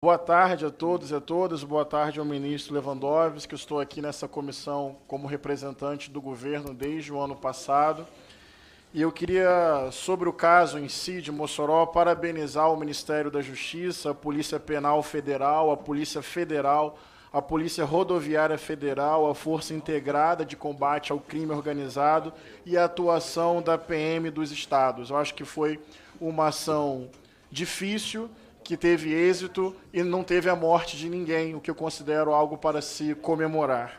Boa tarde a todos e a todas, boa tarde ao ministro Lewandowski, que estou aqui nessa comissão como representante do governo desde o ano passado. E eu queria, sobre o caso em si de Mossoró, parabenizar o Ministério da Justiça, a Polícia Penal Federal, a Polícia Federal, a Polícia Rodoviária Federal, a Força Integrada de Combate ao Crime Organizado e a atuação da PM dos estados. Eu acho que foi uma ação difícil, que teve êxito e não teve a morte de ninguém, o que eu considero algo para se comemorar.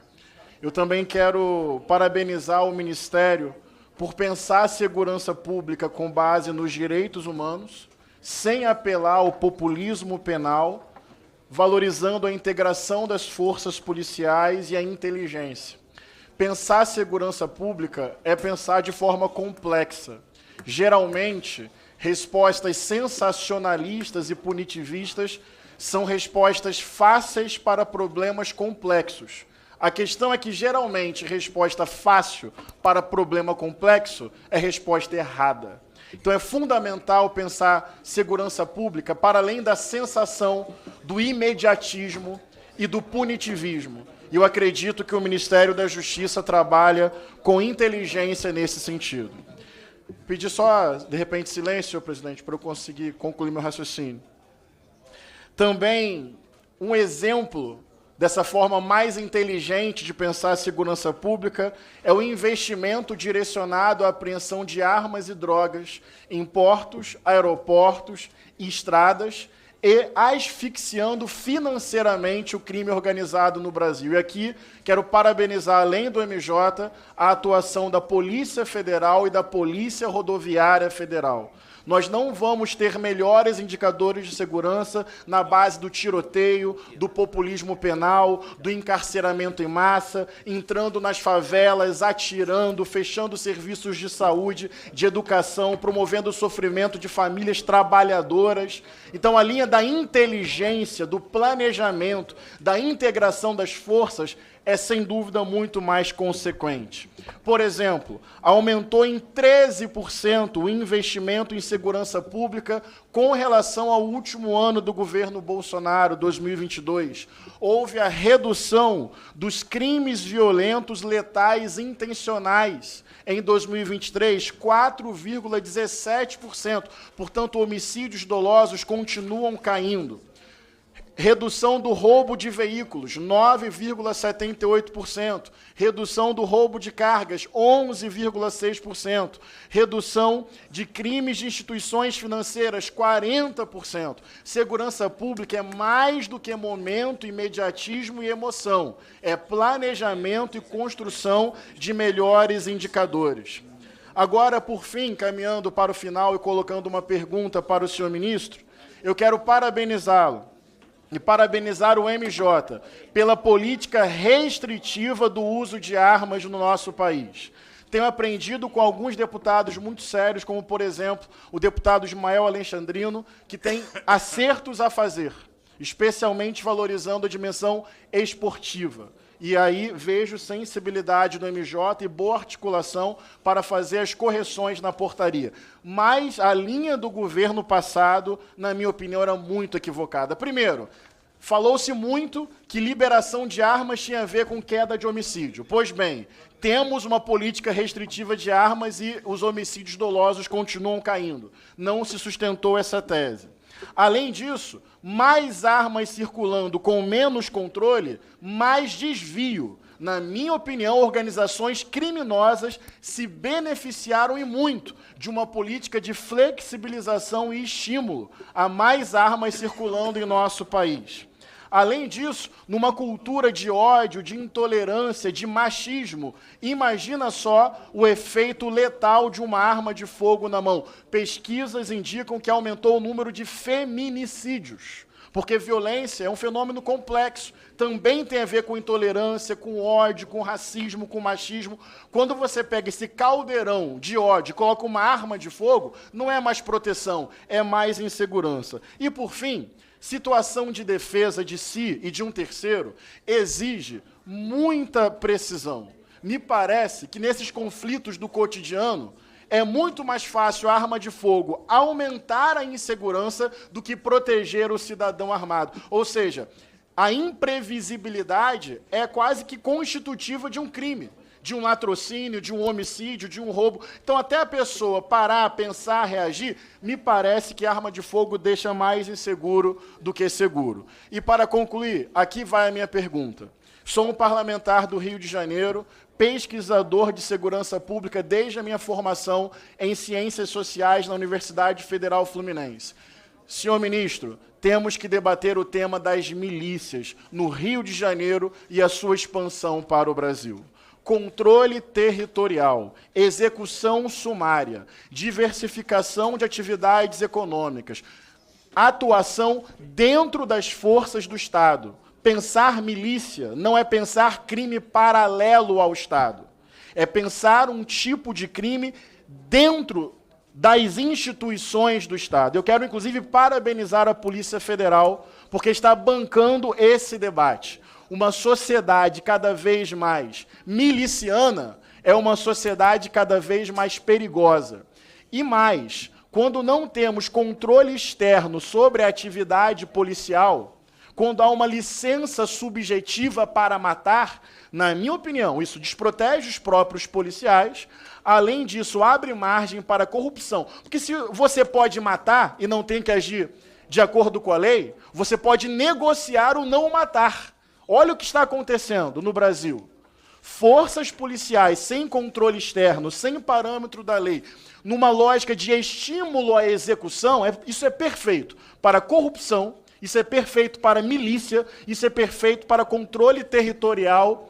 Eu também quero parabenizar o Ministério por pensar a segurança pública com base nos direitos humanos, sem apelar ao populismo penal, valorizando a integração das forças policiais e a inteligência. Pensar a segurança pública é pensar de forma complexa. Geralmente, respostas sensacionalistas e punitivistas são respostas fáceis para problemas complexos. A questão é que, geralmente, resposta fácil para problema complexo é resposta errada. Então, é fundamental pensar segurança pública para além da sensação do imediatismo e do punitivismo. E eu acredito que o Ministério da Justiça trabalha com inteligência nesse sentido. Pedir só, de repente, silêncio, senhor presidente, para eu conseguir concluir meu raciocínio. Também, um exemplo dessa forma mais inteligente de pensar a segurança pública é o investimento direcionado à apreensão de armas e drogas em portos, aeroportos e estradas, e asfixiando financeiramente o crime organizado no Brasil. E aqui quero parabenizar, além do MJ, a atuação da Polícia Federal e da Polícia Rodoviária Federal. Nós não vamos ter melhores indicadores de segurança na base do tiroteio, do populismo penal, do encarceramento em massa, entrando nas favelas, atirando, fechando serviços de saúde, de educação, promovendo o sofrimento de famílias trabalhadoras. Então, a linha da inteligência, do planejamento, da integração das forças é, sem dúvida, muito mais consequente. Por exemplo, aumentou em 13% o investimento em segurança pública com relação ao último ano do governo Bolsonaro, 2022. Houve a redução dos crimes violentos letais intencionais em 2023, 4,17%. Portanto, homicídios dolosos continuam caindo. Redução do roubo de veículos, 9,78%. Redução do roubo de cargas, 11,6%. Redução de crimes de instituições financeiras, 40%. Segurança pública é mais do que momento, imediatismo e emoção. É planejamento e construção de melhores indicadores. Agora, por fim, caminhando para o final e colocando uma pergunta para o senhor ministro, eu quero parabenizá-lo e parabenizar o MJ pela política restritiva do uso de armas no nosso país. Tenho aprendido com alguns deputados muito sérios, como, por exemplo, o deputado Ismael Alexandrino, que tem acertos a fazer, especialmente valorizando a dimensão esportiva. E aí vejo sensibilidade do MJ e boa articulação para fazer as correções na portaria. Mas a linha do governo passado, na minha opinião, era muito equivocada. Primeiro, falou-se muito que liberação de armas tinha a ver com queda de homicídio. Pois bem, temos uma política restritiva de armas e os homicídios dolosos continuam caindo. Não se sustentou essa tese. Além disso, mais armas circulando com menos controle, mais desvio. Na minha opinião, organizações criminosas se beneficiaram e muito de uma política de flexibilização e estímulo a mais armas circulando em nosso país. Além disso, numa cultura de ódio, de intolerância, de machismo, imagina só o efeito letal de uma arma de fogo na mão. Pesquisas indicam que aumentou o número de feminicídios, porque violência é um fenômeno complexo, também tem a ver com intolerância, com ódio, com racismo, com machismo. Quando você pega esse caldeirão de ódio e coloca uma arma de fogo, não é mais proteção, é mais insegurança. E, por fim, situação de defesa de si e de um terceiro exige muita precisão. Me parece que nesses conflitos do cotidiano é muito mais fácil a arma de fogo aumentar a insegurança do que proteger o cidadão armado. Ou seja, a imprevisibilidade é quase que constitutiva de um crime, de um latrocínio, de um homicídio, de um roubo. Então, até a pessoa parar, pensar, reagir, me parece que a arma de fogo deixa mais inseguro do que seguro. E, para concluir, aqui vai a minha pergunta. Sou um parlamentar do Rio de Janeiro, pesquisador de segurança pública desde a minha formação em Ciências Sociais na Universidade Federal Fluminense. Senhor ministro, temos que debater o tema das milícias no Rio de Janeiro e a sua expansão para o Brasil. Controle territorial, execução sumária, diversificação de atividades econômicas, atuação dentro das forças do Estado. Pensar milícia não é pensar crime paralelo ao Estado. É pensar um tipo de crime dentro das instituições do Estado. Eu quero, inclusive, parabenizar a Polícia Federal, porque está bancando esse debate. Uma sociedade cada vez mais miliciana é uma sociedade cada vez mais perigosa. E mais, quando não temos controle externo sobre a atividade policial, quando há uma licença subjetiva para matar, na minha opinião, isso desprotege os próprios policiais, além disso, abre margem para corrupção. Porque se você pode matar e não tem que agir de acordo com a lei, você pode negociar o não matar. Olha o que está acontecendo no Brasil. Forças policiais sem controle externo, sem parâmetro da lei, numa lógica de estímulo à execução, isso é perfeito para corrupção, isso é perfeito para milícia, isso é perfeito para controle territorial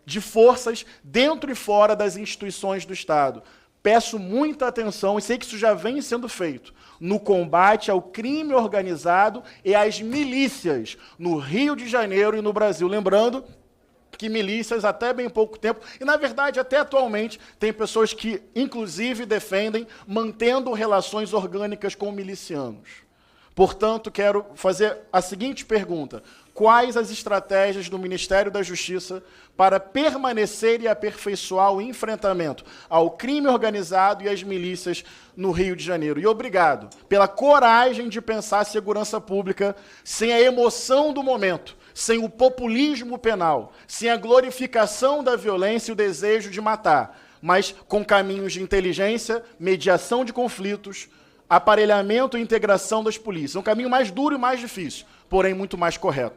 de forças dentro e fora das instituições do Estado. Peço muita atenção, e sei que isso já vem sendo feito, no combate ao crime organizado e às milícias no Rio de Janeiro e no Brasil. Lembrando que milícias, até bem pouco tempo, e na verdade até atualmente, tem pessoas que inclusive defendem mantendo relações orgânicas com milicianos. Portanto, quero fazer a seguinte pergunta: quais as estratégias do Ministério da Justiça para permanecer e aperfeiçoar o enfrentamento ao crime organizado e às milícias no Rio de Janeiro? E obrigado pela coragem de pensar a segurança pública sem a emoção do momento, sem o populismo penal, sem a glorificação da violência e o desejo de matar, mas com caminhos de inteligência, mediação de conflitos, aparelhamento e integração das polícias. É um caminho mais duro e mais difícil, porém muito mais correto.